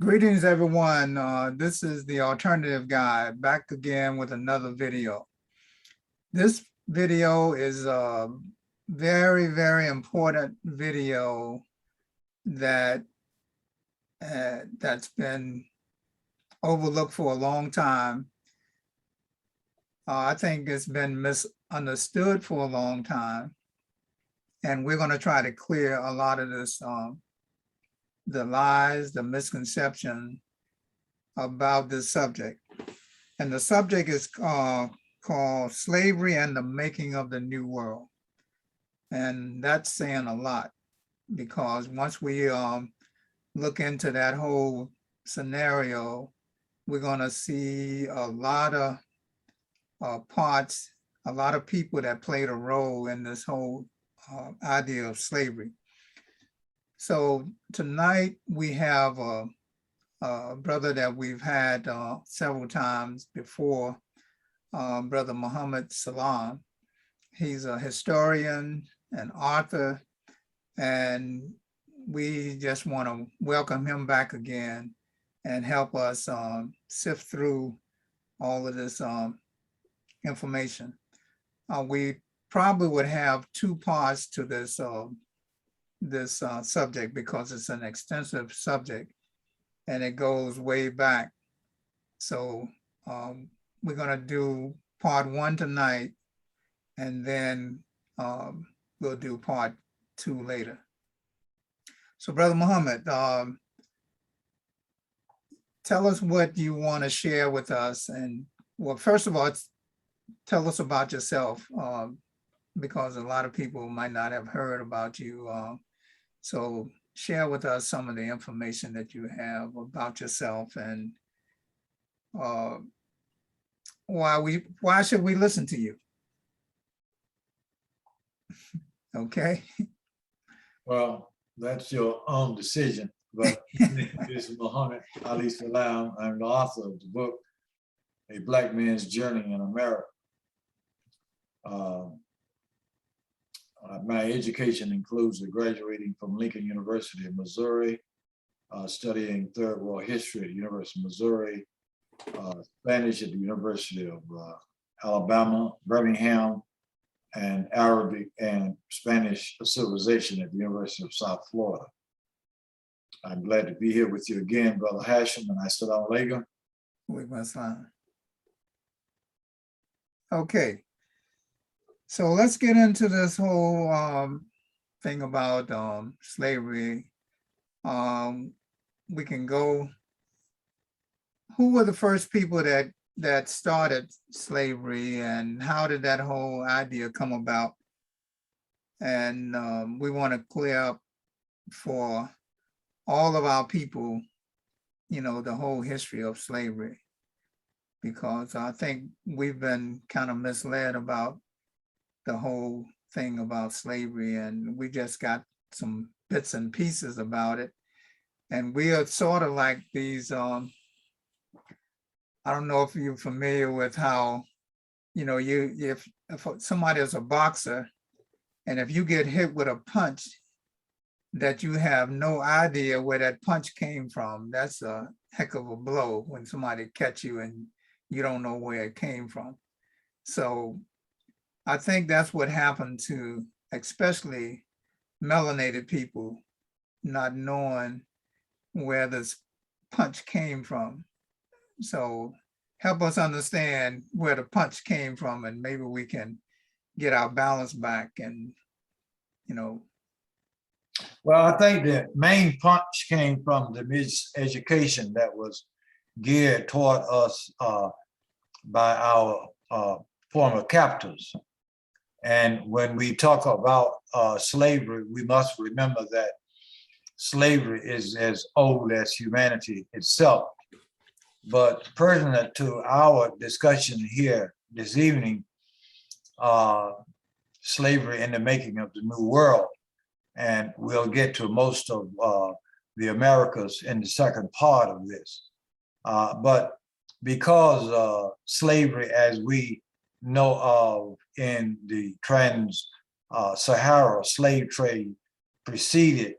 Greetings, everyone. This is the Alternative Guy back again with another video. This video is a very, very important video that's been overlooked for a long time. I think it's been misunderstood for a long time. And we're going to try to clear a lot of this the lies, the misconception about this subject. And the subject is called Slavery and the Making of the New World. And that's saying a lot, because once we look into that whole scenario, we're going to see a lot of parts, a lot of people that played a role in this whole idea of slavery. So tonight we have a brother that we've had several times before, Brother Muhammad Salam. He's a historian, an author, and we just want to welcome him back again and help us sift through all of this information. We probably would have two parts to this subject, because it's an extensive subject and it goes way back. So we're going to do part 1 tonight, and then we'll do part 2 later. So Brother Muhammad, tell us what you want to share with us. And well, first of all, tell us about yourself, because a lot of people might not have heard about you. So share with us some of the information that you have about yourself, and why should we listen to you? Okay. Well, that's your own decision, but this is Muhammad Ali Salam. I'm the author of the book, A Black Man's Journey in America. My education includes graduating from Lincoln University of Missouri, studying Third World History at the University of Missouri, Spanish at the University of Alabama, Birmingham, and Arabic and Spanish Civilization at the University of South Florida. I'm glad to be here with you again, Brother Hashim, and Assalamu alaikum. Okay. So let's get into this whole thing about slavery. We can go, who were the first people that started slavery, and how did that whole idea come about? And we want to clear up for all of our people, you know, the whole history of slavery, because I think we've been kind of misled about the whole thing about slavery, and we just got some bits and pieces about it. And we are sort of like these, I don't know if you're familiar with how, you know, if somebody is a boxer, and if you get hit with a punch that you have no idea where that punch came from, that's a heck of a blow when somebody catch you and you don't know where it came from. So I think that's what happened to especially melanated people, not knowing where this punch came from. So help us understand where the punch came from, and maybe we can get our balance back, and, you know. Well, I think the main punch came from the miseducation that was geared toward us by our former captors. And when we talk about slavery, we must remember that slavery is as old as humanity itself. But pertinent to our discussion here this evening, slavery in the making of the New World, and we'll get to most of the Americas in the second part of this. But because slavery, as we know of in the Trans-Sahara slave trade, preceded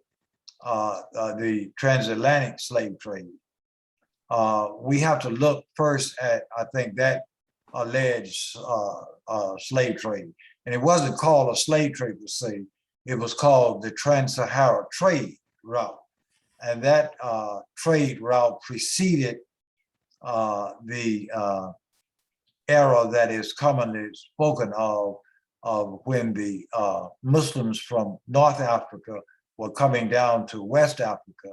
the transatlantic slave trade, we have to look first at, I think, that alleged slave trade. And it wasn't called a slave trade per se, it was called the Trans-Sahara trade route. And that trade route preceded the era that is commonly spoken of when the Muslims from North Africa were coming down to West Africa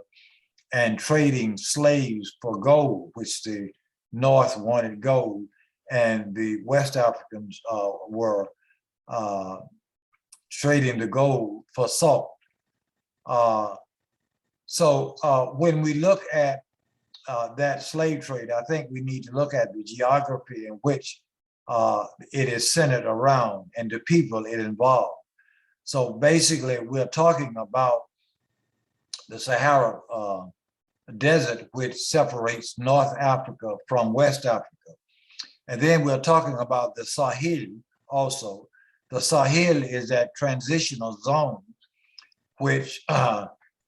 and trading slaves for gold, which the North wanted gold, and the West Africans were trading the gold for salt. So when we look at that slave trade, I think we need to look at the geography in which it is centered around and the people it involved. So basically, we're talking about the Sahara Desert, which separates North Africa from West Africa. And then we're talking about the Sahel also. The Sahel is that transitional zone which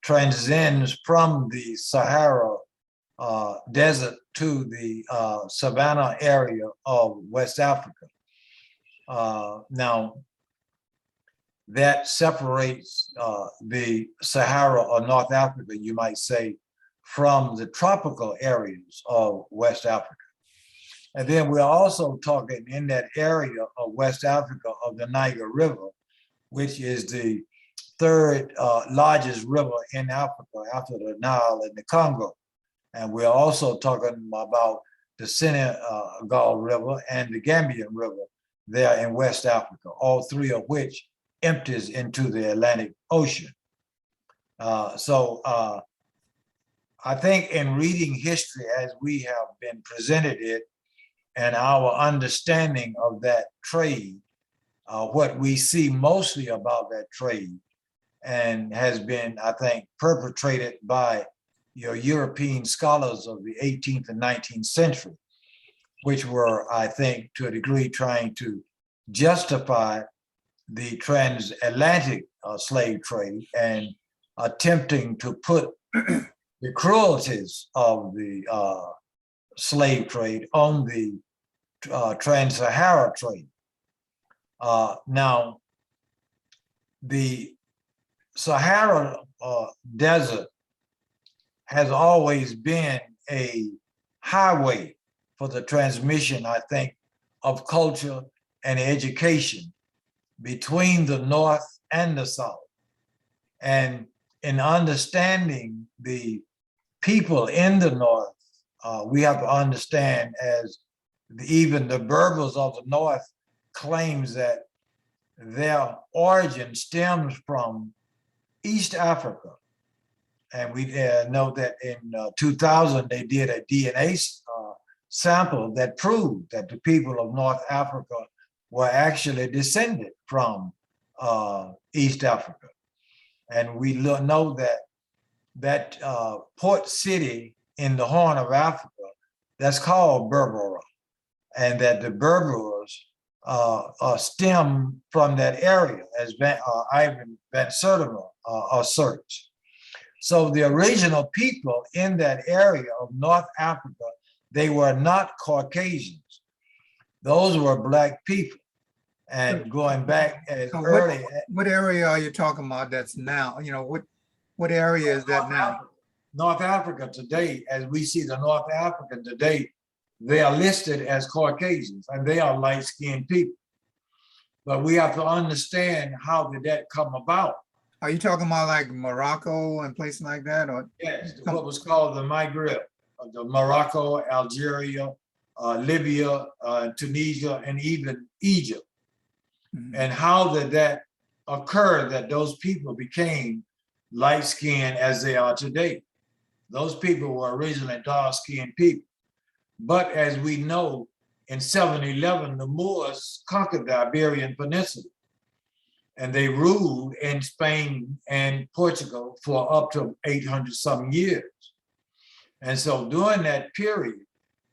transcends from the Sahara Desert to the savanna area of West Africa. Now, that separates the Sahara or North Africa, you might say, from the tropical areas of West Africa. And then we're also talking in that area of West Africa of the Niger River, which is the third largest river in Africa after the Nile and the Congo. And we're also talking about the Senegal River and the Gambian River there in West Africa, all three of which empties into the Atlantic Ocean. So I think in reading history as we have been presented it and our understanding of that trade, what we see mostly about that trade and has been, I think, perpetrated by your European scholars of the 18th and 19th century, which were, I think, to a degree trying to justify the transatlantic slave trade and attempting to put the cruelties of the slave trade on the Trans-Sahara trade. Now, the Sahara Desert has always been a highway for the transmission, I think, of culture and education between the North and the South. And in understanding the people in the North, we have to understand, as even the Berbers of the North claims that their origin stems from East Africa. And we know that in 2000, they did a DNA sample that proved that the people of North Africa were actually descended from East Africa. And we know that port city in the Horn of Africa, that's called Berbera, and that the Berbers stem from that area, as Ivan Van Sertima asserts. So the original people in that area of North Africa, they were not Caucasians. Those were Black people. And going back as early. What area are you talking about that's now? You know, what area is that now? North Africa today, as we see the North African today, they are listed as Caucasians and they are light-skinned people. But we have to understand, how did that come about? Are you talking about like Morocco and places like that? Or yes, what was called the Maghreb, the Morocco, Algeria, Libya, Tunisia, and even Egypt. And how did that occur that those people became light-skinned as they are today? Those people were originally dark-skinned people. But as we know, in 711, the Moors conquered the Iberian Peninsula, and they ruled in Spain and Portugal for up to 800 some years. And so during that period,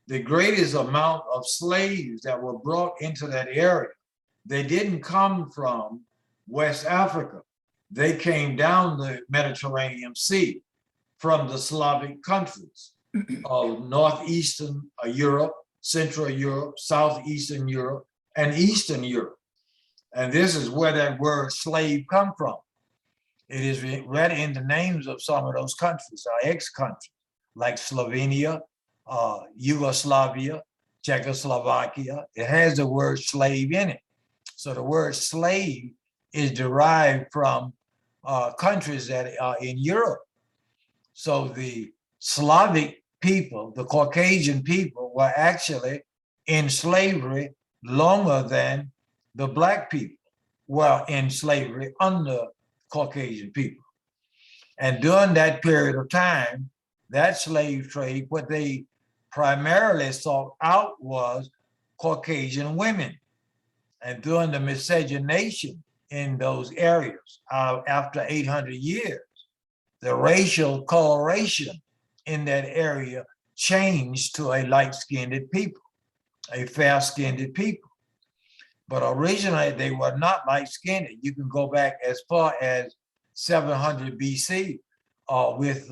the greatest amount of slaves that were brought into that area, they didn't come from West Africa. They came down the Mediterranean Sea from the Slavic countries of Northeastern Europe, Central Europe, Southeastern Europe, and Eastern Europe. And this is where that word slave come from. It is read in the names of some of those countries, our ex-countries, like Slovenia, Yugoslavia, Czechoslovakia. It has the word slave in it. So the word slave is derived from countries that are in Europe. So the Slavic people, the Caucasian people, were actually in slavery longer than the Black people were in slavery under Caucasian people. And during that period of time, that slave trade, what they primarily sought out was Caucasian women. And during the miscegenation in those areas, after 800 years, the racial coloration in that area changed to a light-skinned people, a fair-skinned people. But originally they were not light-skinned. You can go back as far as 700 BC with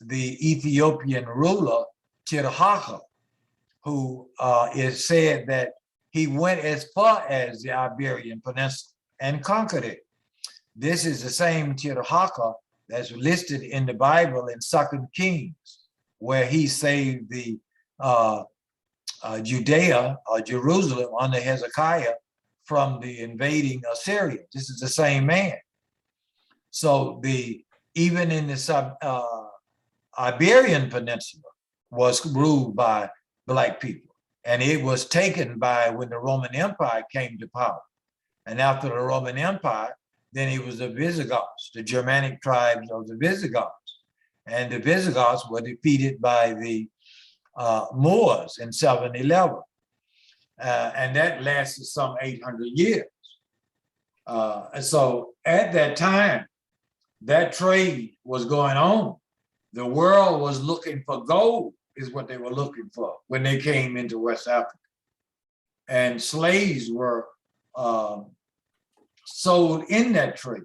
the Ethiopian ruler Tirhakah, who is said that he went as far as the Iberian Peninsula and conquered it. This is the same Tirhakah that's listed in the Bible in 2 Kings, where he saved the Judea or Jerusalem under Hezekiah from the invading Assyria. This is the same man. So even in the Iberian Peninsula was ruled by Black people, and it was taken by when the Roman Empire came to power. And after the Roman Empire, then it was the Visigoths, the Germanic tribes of the Visigoths. And the Visigoths were defeated by the Moors in 711. And that lasted some 800 years. And so at that time, that trade was going on. The world was looking for gold, is what they were looking for when they came into West Africa. And slaves were sold in that trade.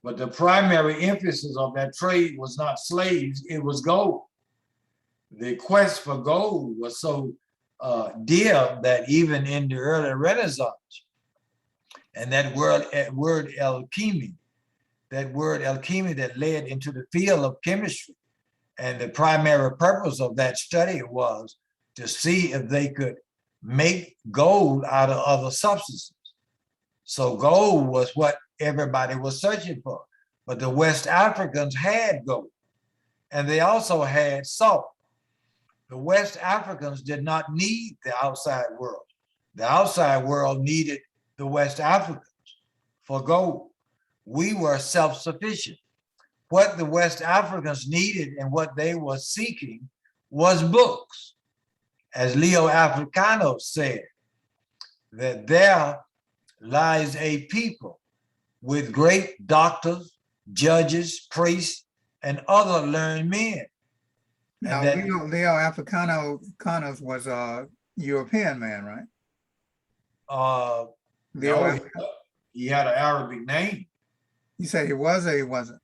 But the primary emphasis of that trade was not slaves, it was gold. The quest for gold was so dear that even in the early Renaissance, and that word alchemy that led into the field of chemistry, and the primary purpose of that study was to see if they could make gold out of other substances. So gold was what everybody was searching for. But the West Africans had gold, and they also had salt. The West Africans did not need the outside world. The outside world needed the West Africans for gold. We were self-sufficient. What the West Africans needed and what they were seeking was books. As Leo Africanos said, that there lies a people with great doctors, judges, priests, and other learned men. Now, Leo Africanos was a European man, right? No, he had an Arabic name. You say he was or he wasn't?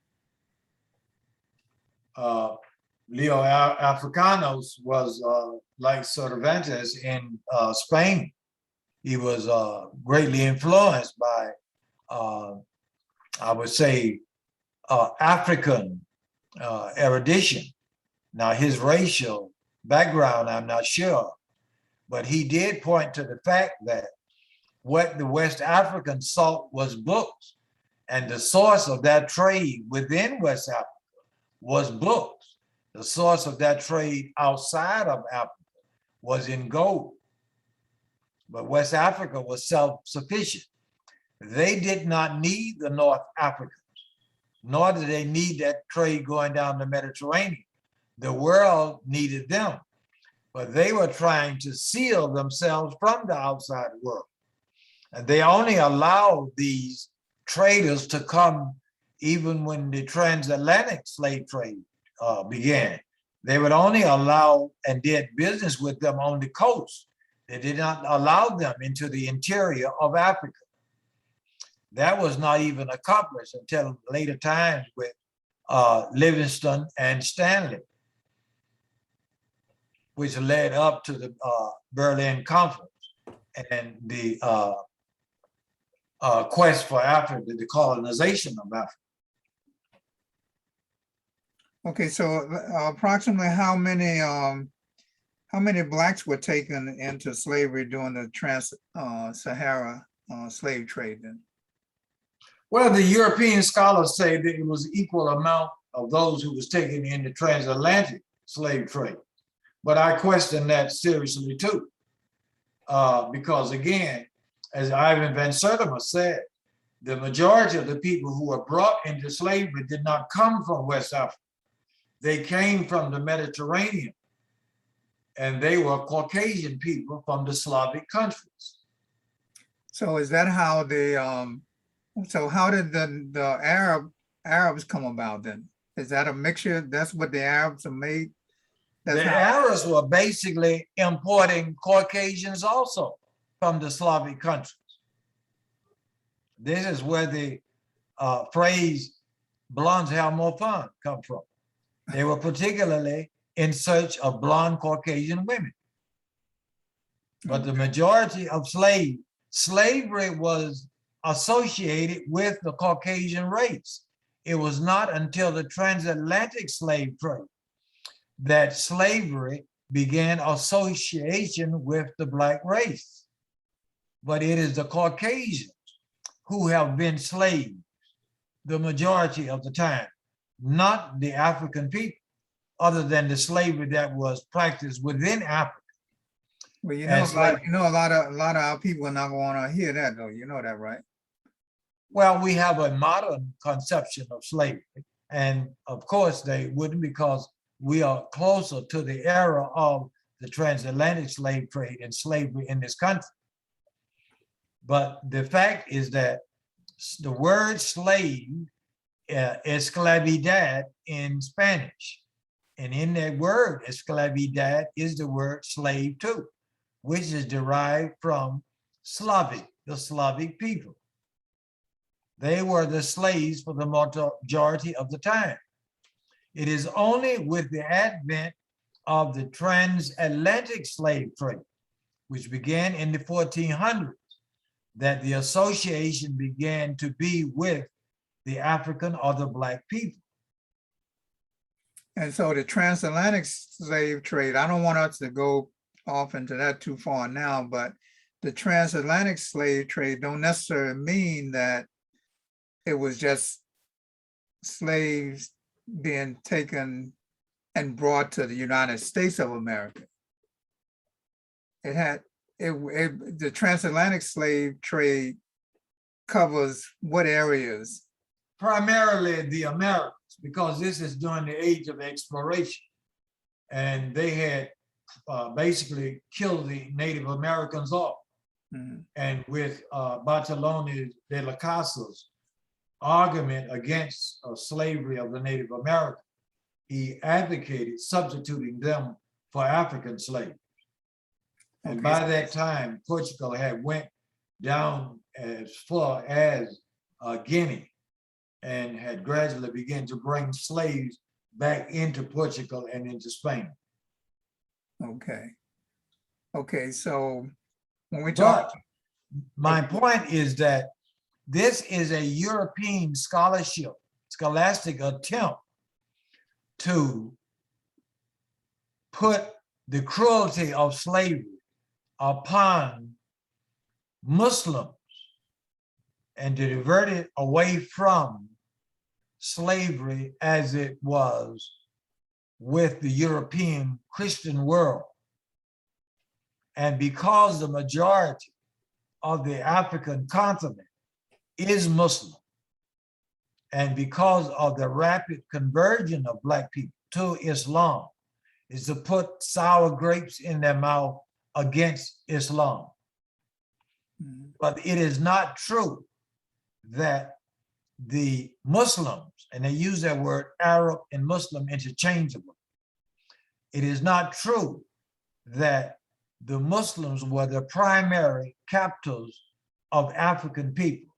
Leo Africanos was like Cervantes in Spain. He was greatly influenced by, I would say, African erudition. Now, his racial background, I'm not sure, but he did point to the fact that what the West Africans sought was books, and the source of that trade within West Africa was books. The source of that trade outside of Africa was in gold. but West Africa was self-sufficient. They did not need the North Africans, nor did they need that trade going down the Mediterranean. The world needed them, but they were trying to seal themselves from the outside world. And they only allowed these traders to come even when the transatlantic slave trade began. They would only allow and did business with them on the coast. They did not allow them into the interior of Africa. That was not even accomplished until later times with Livingston and Stanley, which led up to the Berlin Conference and the quest for Africa, the colonization of Africa. Okay, so approximately how many blacks were taken into slavery during the Trans-Sahara slave trade then? Well, the European scholars say that it was equal amount of those who was taken in the transatlantic slave trade. But I question that seriously too. Because again, as Ivan Van Sertima said, the majority of the people who were brought into slavery did not come from West Africa. They came from the Mediterranean, and they were Caucasian people from the Slavic countries. So is that how so how did the Arabs come about then? Is that a mixture? That's what the Arabs are made? The Arabs were basically importing Caucasians also from the Slavic countries. This is where the phrase "blondes have more fun" come from. They were particularly in search of blonde Caucasian women. But the majority of slavery was associated with the Caucasian race. It was not until the transatlantic slave trade that slavery began association with the black race. But it is the Caucasians who have been slaves the majority of the time, not the African people, other than the slavery that was practiced within Africa. Well, you know, a lot of our people are not going to hear that though. You know that, right? Well, we have a modern conception of slavery, and of course they wouldn't, because we are closer to the era of the transatlantic slave trade and slavery in this country. But the fact is that the word slave, esclavidad in Spanish, and in that word esclavidad is the word slave too, which is derived from Slavic, the Slavic people. They were the slaves for the majority of the time. It is only with the advent of the transatlantic slave trade, which began in the 1400s, that the association began to be with the African or the black people. And so the transatlantic slave trade, I don't want us to go off into that too far now, but the transatlantic slave trade don't necessarily mean that it was just slaves being taken and brought to the United States of America. The transatlantic slave trade covers what areas? Primarily the Americas, because this is during the age of exploration. And they had basically killed the Native Americans off. Mm-hmm. And with Bartolomé de las Casas' argument against slavery of the Native Americans, he advocated substituting them for African slaves. And by that time, Portugal had went down as far as Guinea and had gradually begun to bring slaves back into Portugal and into Spain. Okay. Okay, so when we talk... my point is that this is a European scholastic attempt to put the cruelty of slavery upon Muslims and to divert it away from slavery as it was with the European Christian world. And because the majority of the African continent is Muslim, and because of the rapid conversion of Black people to Islam, is to put sour grapes in their mouth against Islam. But it is not true that the Muslims, and they use that word Arab and Muslim interchangeably, it is not true that the Muslims were the primary captors of African people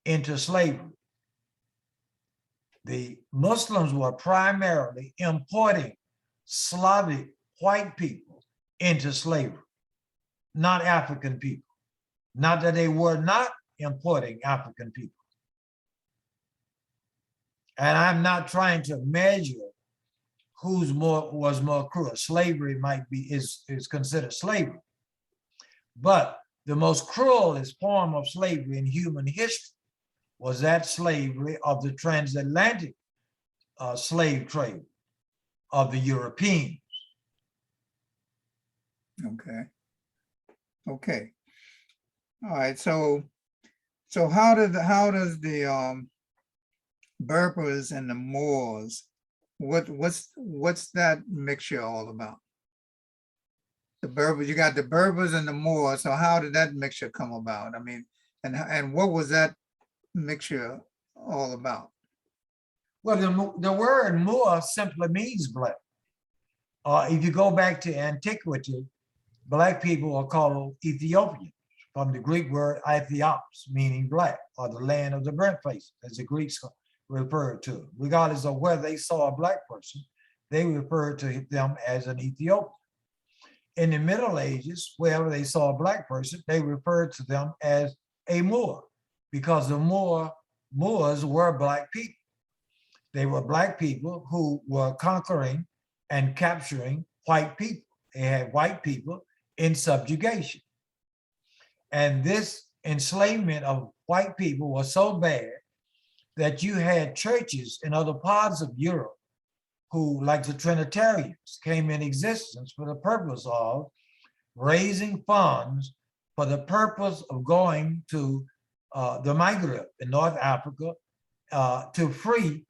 into slavery. The Muslims were primarily importing Slavic white people into slavery, not African people. Not that they were not importing African people. And I'm not trying to measure was more cruel. Slavery is considered slavery. But the most cruelest form of slavery in human history was that slavery of the transatlantic slave trade of the Europeans. Okay. Okay. All right. So how does the Berbers and the Moors, what's that mixture all about? The Berbers, you got the Berbers and the Moors. So how did that mixture come about? I mean, and what was that mixture all about? Well, the word Moor simply means Black. If you go back to antiquity, Black people are called Ethiopians, from the Greek word Aethiops, meaning Black, or the land of the burnt faces, as the Greeks referred to it. Regardless of whether they saw a Black person, they referred to them as an Ethiopian. In the Middle Ages, wherever they saw a Black person, they referred to them as a Moor, because the Moors were Black people. They were Black people who were conquering and capturing white people. They had white people in subjugation. And this enslavement of white people was so bad that you had churches in other parts of Europe who, like the Trinitarians, came in existence for the purpose of raising funds for the purpose of going to the Maghreb in North Africa to free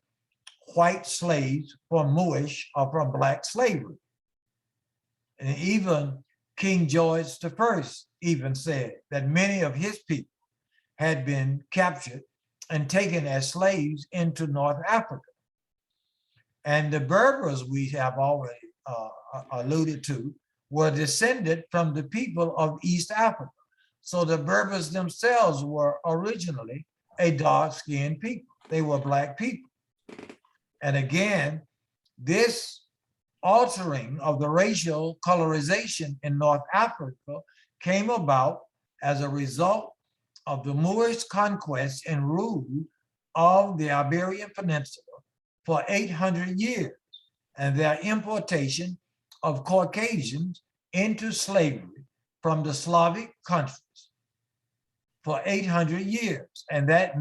white slaves from Moorish or from Black slavery. And even King George I even said that many of his people had been captured and taken as slaves into North Africa. And the Berbers we have already alluded to were descended from the people of East Africa. So the Berbers themselves were originally a dark-skinned people. They were Black people. And again, this altering of the racial colorization in North Africa came about as a result of the Moorish conquest and rule of the Iberian Peninsula for 800 years, and their importation of Caucasians into slavery from the Slavic countries for 800 years. And that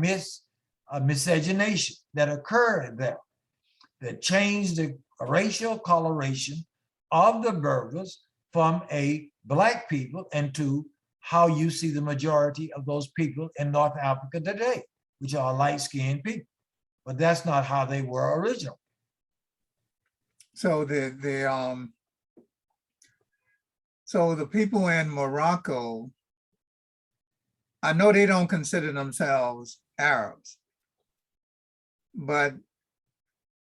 miscegenation that occurred there, that changed the racial coloration of the Berbers from a Black people into how you see the majority of those people in North Africa today, which are light-skinned people. But that's not how they were originally. So the people in Morocco, I know they don't consider themselves Arabs, but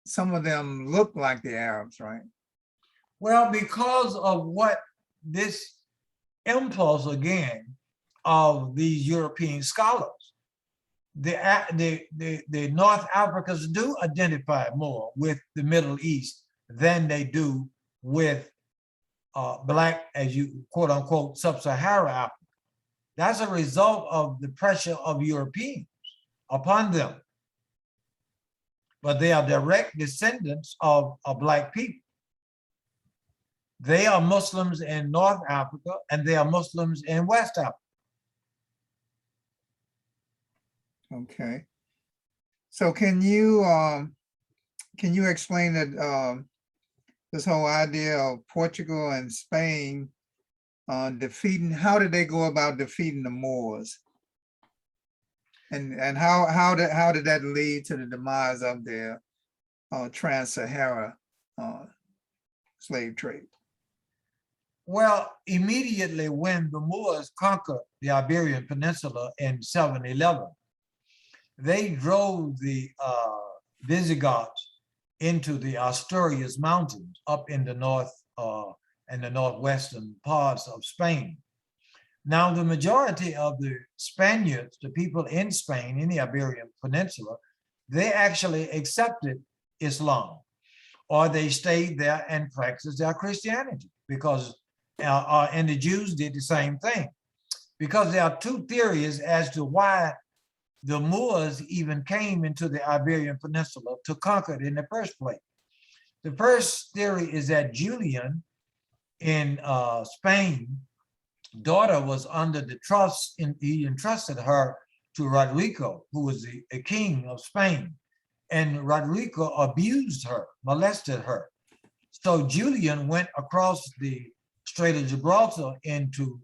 some of them look like the Arabs, right? Well, because of what this impulse again of these European scholars, the North Africans do identify more with the Middle East than they do with Black, as you quote unquote, sub-Sahara Africa. That's a result of the pressure of Europeans upon them. But they are direct descendants of Black people. They are Muslims in North Africa and they are Muslims in West Africa. Okay. So can you explain that this whole idea of Portugal and Spain how did they go about defeating the Moors? And how did that lead to the demise of their Trans-Sahara slave trade? Well, immediately when the Moors conquered the Iberian Peninsula in 711, they drove the Visigoths into the Asturias Mountains up in the north and the northwestern parts of Spain. Now, the majority of the Spaniards, the people in Spain, in the Iberian Peninsula, they actually accepted Islam, or they stayed there and practiced their Christianity, because and the Jews did the same thing. Because there are two theories as to why the Moors even came into the Iberian Peninsula to conquer it in the first place. The first theory is that Julian in Spain, daughter was under the trust, he entrusted her to Rodrigo, who was the king of Spain. And Rodrigo abused her, molested her. So Julian went across the Strait of Gibraltar into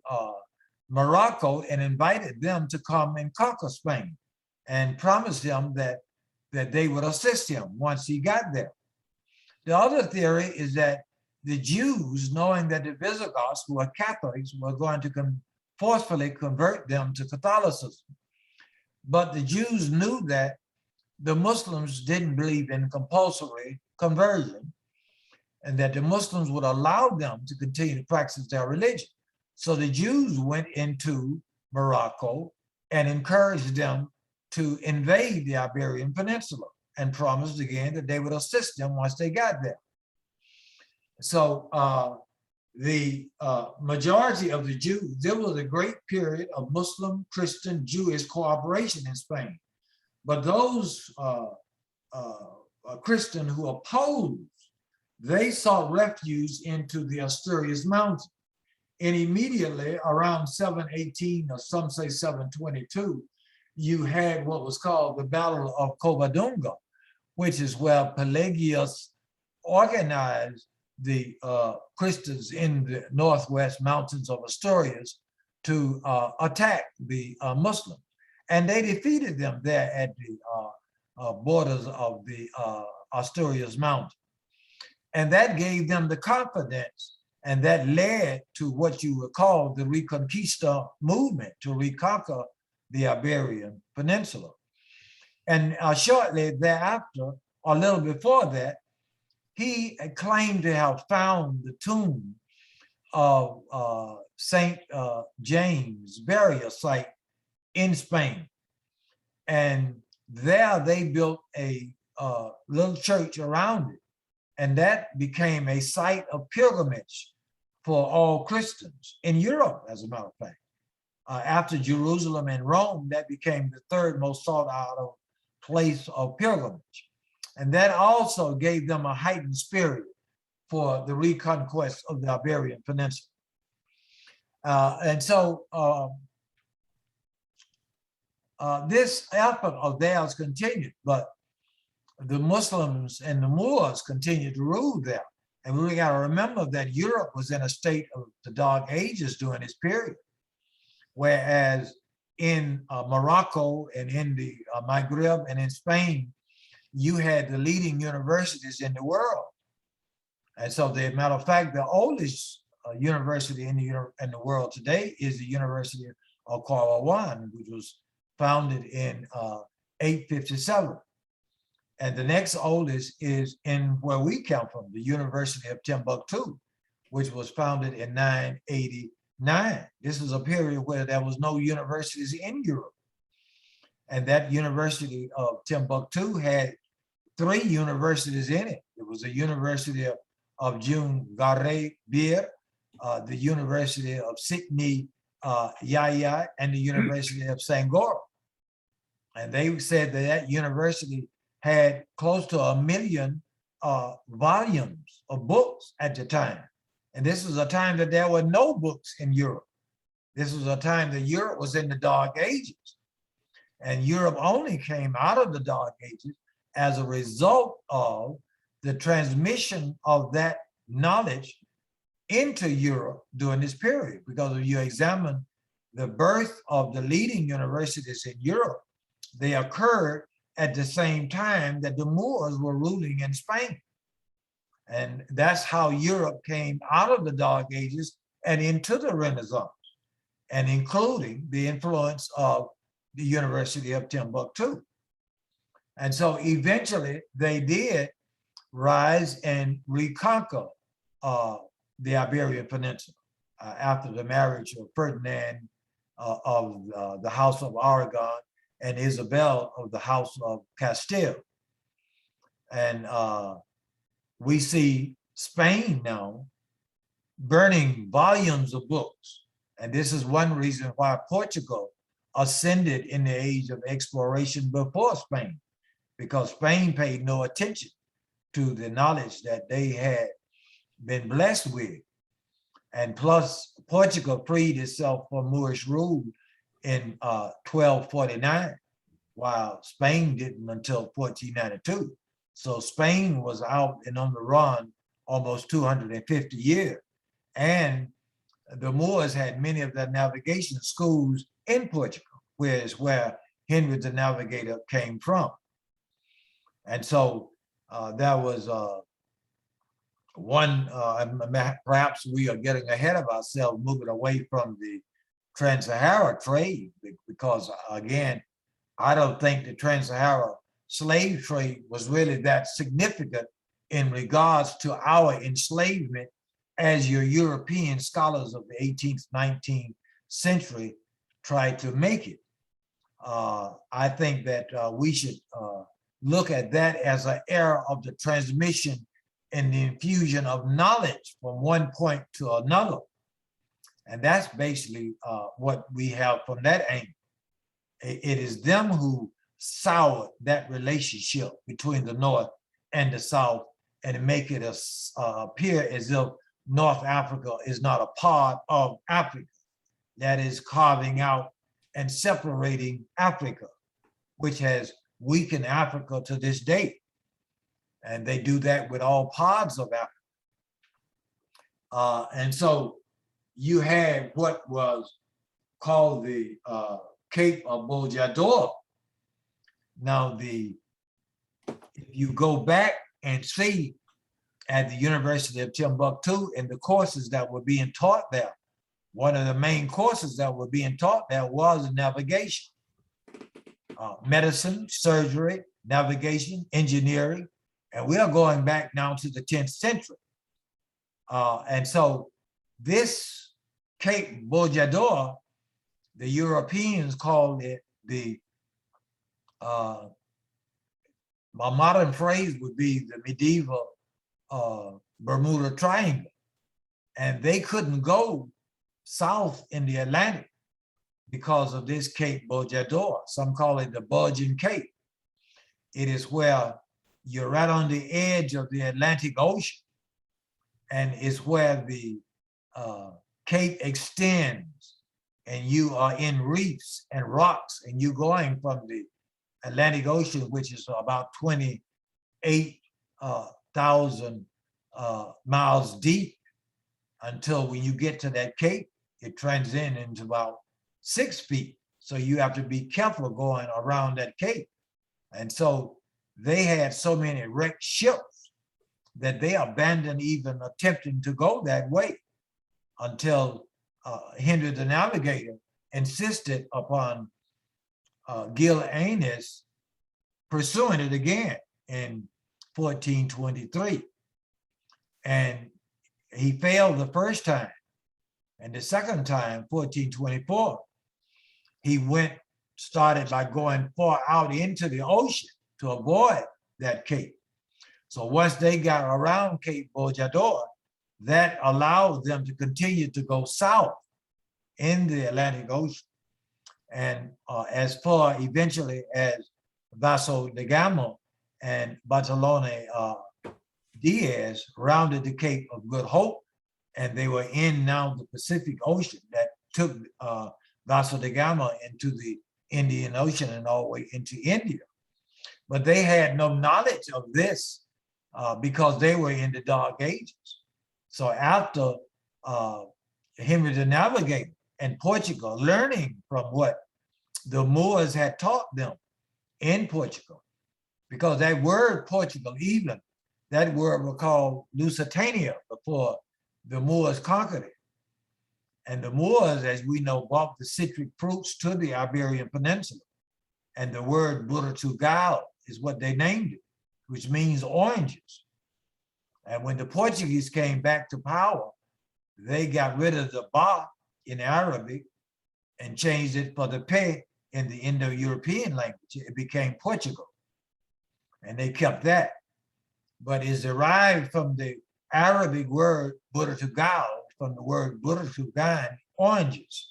Morocco and invited them to come and conquer Spain, and promised him that they would assist him once he got there. The other theory is that the Jews, knowing that the Visigoths, who were Catholics, were going to forcefully convert them to Catholicism. But the Jews knew that the Muslims didn't believe in compulsory conversion, and that the Muslims would allow them to continue to practice their religion. So the Jews went into Morocco and encouraged them to invade the Iberian Peninsula, and promised again that they would assist them once they got there. So the majority of the Jews, there was a great period of Muslim, Christian, Jewish cooperation in Spain. But those Christian who opposed, they sought refuge into the Asturias Mountains. And immediately around 718, or some say 722, you had what was called the Battle of Kobadunga, which is where Pelagius organized the Christians in the northwest mountains of Asturias to attack the Muslims. And they defeated them there at the borders of the Asturias Mountains. And that gave them the confidence, and that led to what you would call the Reconquista movement, to reconquer the Iberian Peninsula. And shortly thereafter, or a little before that, he claimed to have found the tomb of Saint James burial site in Spain. And there they built a little church around it. And that became a site of pilgrimage for all Christians in Europe, as a matter of fact. After Jerusalem and Rome, that became the third most sought out place of pilgrimage. And that also gave them a heightened spirit for the reconquest of the Iberian Peninsula. And so this effort of theirs continued, but the Muslims and the Moors continued to rule there. And we got to remember that Europe was in a state of the Dark Ages during this period, whereas in Morocco and in the Maghreb and in Spain, you had the leading universities in the world. And so, as a matter of fact, the oldest university in the world today is the University of Kobadunga, which was founded in 857. And the next oldest is in where we come from, the University of Timbuktu, which was founded in 989. This is a period where there was no universities in Europe. And that University of Timbuktu had 3 universities in it. It was the University of June Garre Bir, the University of Sydney Yaya, and the University of Sangor. And they said that that university had close to 1 million volumes of books at the time. And this was a time that there were no books in Europe. This was a time that Europe was in the Dark Ages. And Europe only came out of the Dark Ages as a result of the transmission of that knowledge into Europe during this period, because if you examine the birth of the leading universities in Europe, they occurred at the same time that the Moors were ruling in Spain. And that's how Europe came out of the Dark Ages and into the Renaissance, and including the influence of the University of Timbuktu. And so eventually they did rise and reconquer the Iberian Peninsula after the marriage of Ferdinand of the House of Aragon and Isabel of the House of Castile. And we see Spain now burning volumes of books. And this is one reason why Portugal ascended in the age of exploration before Spain, because Spain paid no attention to the knowledge that they had been blessed with. And plus, Portugal freed itself from Moorish rule in 1249, while Spain didn't until 1492. So Spain was out and on the run almost 250 years. And the Moors had many of their navigation schools in Portugal, where Henry the Navigator came from. And so that was one, perhaps we are getting ahead of ourselves, moving away from the Trans-Sahara trade, because again, I don't think the Trans-Sahara slave trade was really that significant in regards to our enslavement as your European scholars of the 18th, 19th century tried to make it. I think that we should look at that as an era of the transmission and the infusion of knowledge from one point to another. And that's basically what we have from that angle. It is them who soured that relationship between the North and the South and make it appear as if North Africa is not a part of Africa. That is carving out and separating Africa, which has weakened Africa to this day. And they do that with all parts of Africa. And so you had what was called the Cape of Bojador. Now, if you go back and see at the University of Timbuktu and the courses that were being taught there, one of the main courses that were being taught there was navigation, medicine, surgery, navigation, engineering, and we are going back now to the 10th century. And so this Cape Bojador, the Europeans called it my modern phrase would be the medieval Bermuda Triangle. And they couldn't go south in the Atlantic because of this Cape Bojador. Some call it the Bulging Cape. It is where you're right on the edge of the Atlantic Ocean, and it's where the Cape extends, and you are in reefs and rocks, and you're going from the Atlantic Ocean, which is about 28,000 miles deep, until when you get to that Cape, it transcends into about 6 feet. So you have to be careful going around that Cape. And so they had so many wrecked ships that they abandoned even attempting to go that way until Henry the Navigator insisted upon Gil Anis pursuing it again in 1423. And he failed the first time. And the second time, 1424, he started by going far out into the ocean to avoid that Cape. So once they got around Cape Bojador, that allowed them to continue to go south in the Atlantic Ocean. And as far eventually as Vasco da Gama and Bartolome Diaz rounded the Cape of Good Hope, and they were in now the Pacific Ocean that took Vasco da Gama into the Indian Ocean and all the way into India. But they had no knowledge of this because they were in the Dark Ages. So after Henry the Navigator and Portugal, learning from what the Moors had taught them in Portugal. Because that word Portugal, even, that word was called Lusitania before the Moors conquered it. And the Moors, as we know, brought the citric fruits to the Iberian Peninsula. And the word Portugal is what they named it, which means oranges. And when the Portuguese came back to power, they got rid of the ba in Arabic and changed it for the pe in the Indo-European language. It became Portugal. And they kept that. But it's derived from the Arabic word Portugal, from the word Portugal, oranges.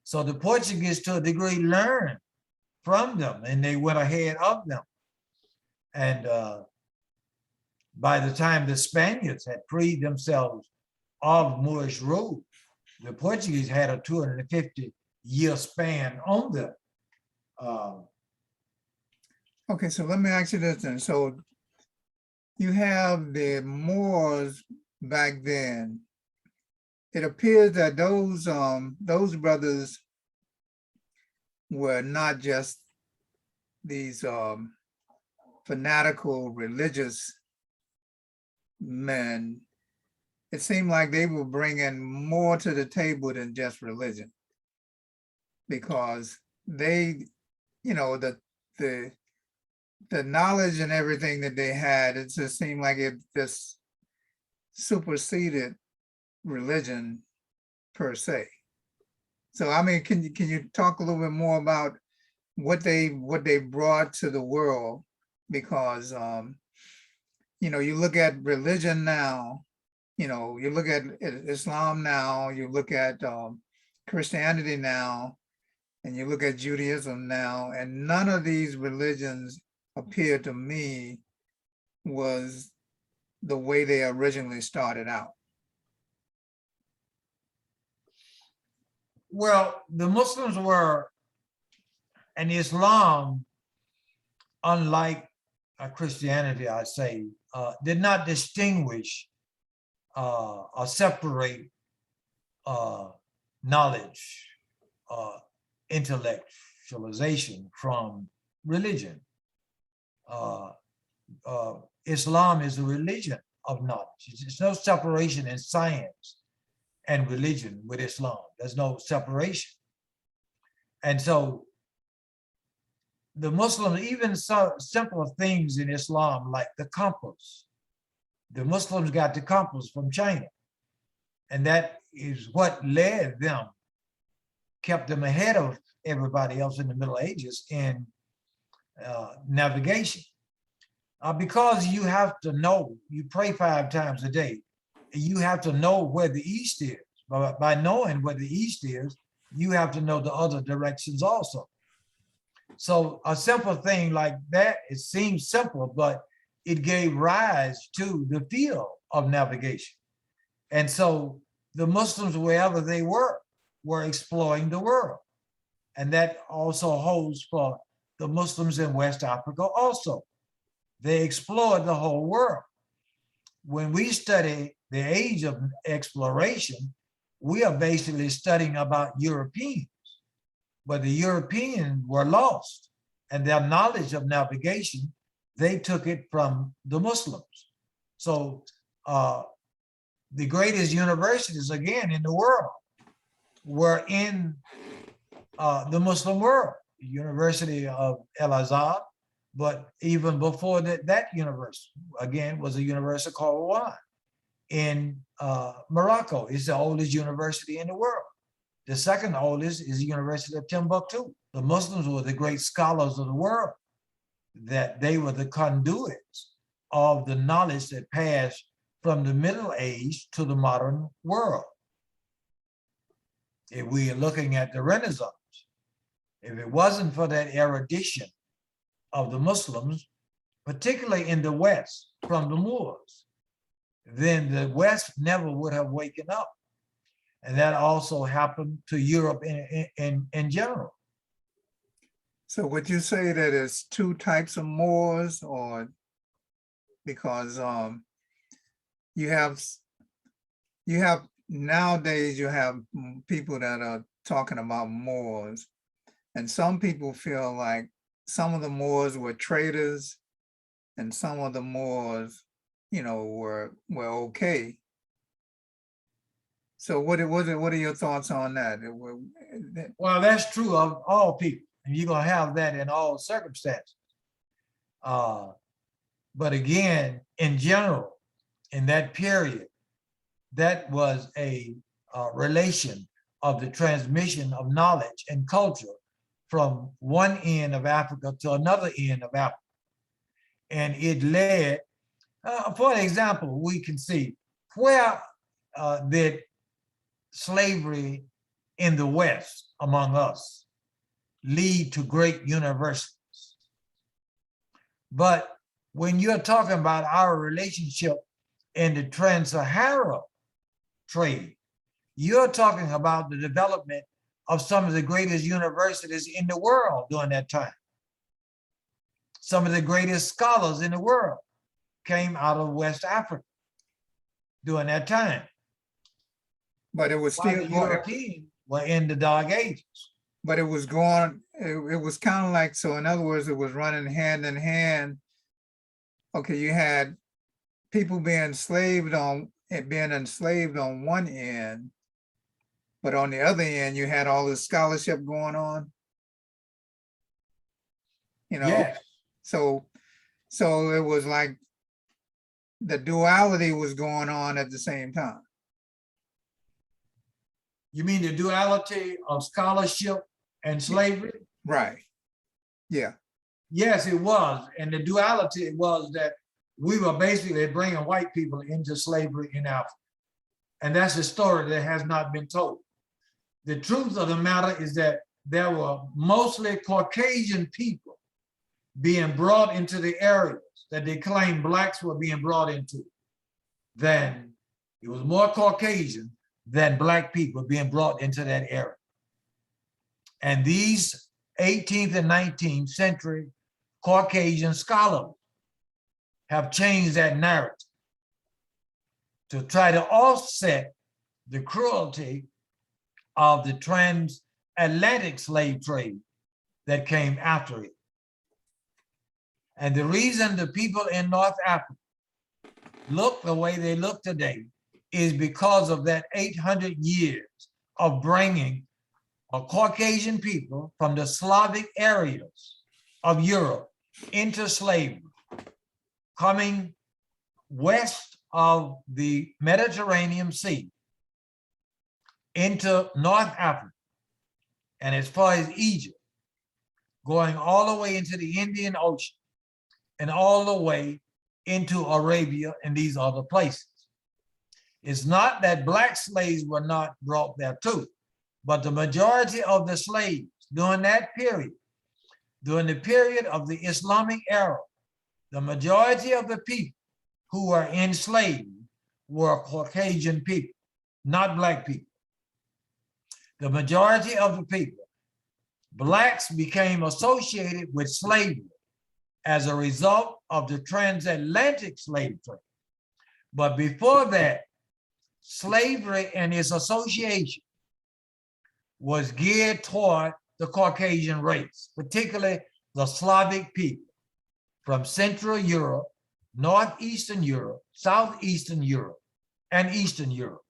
So the Portuguese, to a degree, learned from them, and they went ahead of them. And by the time the Spaniards had freed themselves of Moorish rule, the Portuguese had a 250-year span on them. Okay, so let me ask you this then. So you have the Moors back then. It appears that those brothers were not just these fanatical religious men. It seemed like they were bringing more to the table than just religion, because they, you know, the knowledge and everything that they had, it just seemed like it just superseded religion per se. So I mean, can you talk a little bit more about what they brought to the world? Because you know, you look at religion now, you know, you look at Islam now, you look at Christianity now, and you look at Judaism now, and none of these religions appear to me was the way they originally started out. Well, the Muslims were, and Islam, unlike Christianity, I say, did not distinguish or separate knowledge, intellectualization from religion. Islam is a religion of knowledge. There's no separation in science and religion with Islam. There's no separation. And so the Muslims, even so simple things in Islam, like the compass, the Muslims got the compass from China. And that is what led them, kept them ahead of everybody else in the Middle Ages in navigation. Because you have to know, you pray 5 times a day, you have to know where the east is. By knowing where the east is, you have to know the other directions also. So a simple thing like that, it seems simple, but it gave rise to the field of navigation. And so the Muslims, wherever they were exploring the world. And that also holds for the Muslims in West Africa also. They explored the whole world. When we study the age of exploration, we are basically studying about Europeans, but the Europeans were lost, and their knowledge of navigation, they took it from the Muslims. So the greatest universities, again, in the world were in the Muslim world, the University of El-Azhar, but even before that university, again, was a university called WORLD in Morocco. It's the oldest university in the world. The second oldest is the University of Timbuktu. The Muslims were the great scholars of the world, that they were the conduits of the knowledge that passed from the Middle Age to the modern world. If we are looking at the Renaissance, if it wasn't for that erudition of the Muslims, particularly in the West from the Moors, then the West never would have waken up. And that also happened to Europe in general. So would you say that it's 2 types of Moors, or because you have nowadays you have people that are talking about Moors, and some people feel like some of the Moors were traitors and some of the Moors, were okay. So what are your thoughts on that? Well, that's true of all people, and you're gonna have that in all circumstances. But again, in general, in that period, that was a relation of the transmission of knowledge and culture from one end of Africa to another end of Africa. And it led, for example, we can see where did slavery in the West among us lead to great universities. But when you're talking about our relationship in the Trans-Sahara trade, you're talking about the development of some of the greatest universities in the world during that time. Some of the greatest scholars in the world came out of West Africa during that time. But it was While still the Europeans were in the Dark Ages. but it was going, it was kind of like, so in other words, it was running hand in hand. Okay, you had people being enslaved on one end, but on the other end, you had all this scholarship going on. Yes. So it was like the duality was going on at the same time. You mean the duality of scholarship and slavery? Right. Yeah. Yes, it was. And the duality was that we were basically bringing white people into slavery in Africa. And that's a story that has not been told. The truth of the matter is that there were mostly Caucasian people being brought into the areas that they claimed blacks were being brought into. Then it was more Caucasian than black people being brought into that area. And these 18th and 19th century Caucasian scholars have changed that narrative to try to offset the cruelty of the transatlantic slave trade that came after it. And the reason the people in North Africa look the way they look today is because of that 800 years of bringing a Caucasian people from the Slavic areas of Europe into slavery, coming west of the Mediterranean Sea into North Africa and as far as Egypt, going all the way into the Indian Ocean and all the way into Arabia and these other places. It's not that black slaves were not brought there too, but the majority of the slaves during that period, during the period of the Islamic era, the majority of the people who were enslaved were Caucasian people, not black people. The majority of the people, blacks became associated with slavery as a result of the transatlantic slave trade. But before that, slavery and its association was geared toward the Caucasian race, particularly the Slavic people from Central Europe, Northeastern Europe, Southeastern Europe, and Eastern Europe.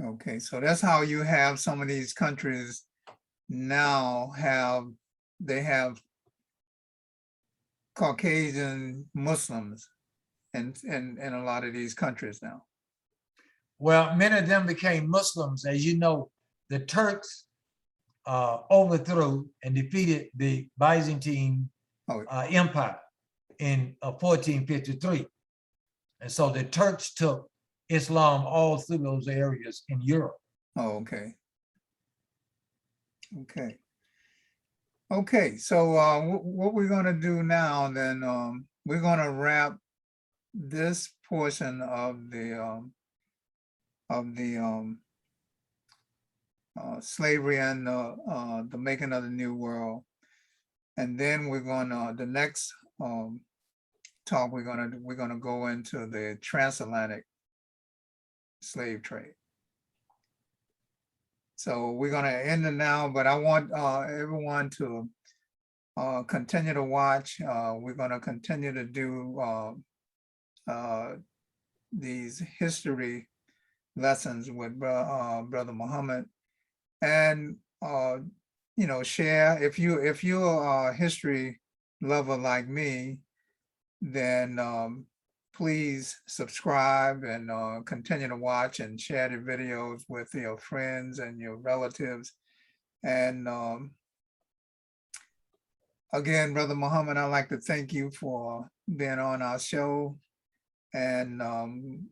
Okay, so that's how you have some of these countries now they have Caucasian Muslims in a lot of these countries now. Well, many of them became Muslims. As you know, the Turks overthrew and defeated the Byzantine Empire in 1453. And so the Turks took Islam all through those areas in Europe. Oh, okay. Okay. Okay, so what we're going to do now, then we're going to wrap this portion of the slavery and the making of the New World, and then we're going to the next talk we're going to go into the transatlantic slave trade. So we're gonna end it now, but I want everyone to continue to watch. We're gonna continue to do these history lessons with Brother Muhammad, and you know, share. If you're a history lover like me, then please subscribe and continue to watch and share the videos with your friends and your relatives. And again, Brother Muhammad, I'd like to thank you for being on our show. And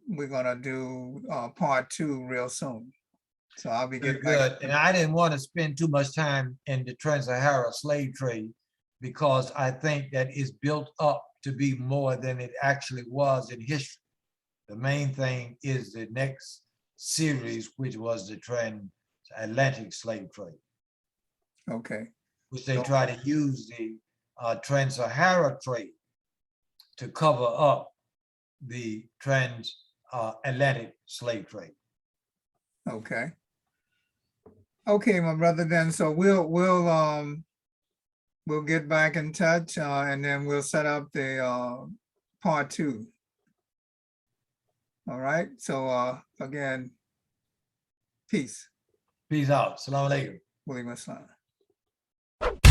we're gonna do part 2 real soon. So I'll be Very getting back. good. And I didn't want to spend too much time in the Trans-Sahara slave trade because I think that it's built up to be more than it actually was in history. The main thing is the next series, which was the transatlantic slave trade, Okay, which they try to use the Trans-Sahara trade to cover up the transatlantic slave trade. okay. Okay, my brother, then so we'll get back in touch and then we'll set up the part 2. All right, so again, peace. Peace out. Salam alaikum. Walaikum assalam.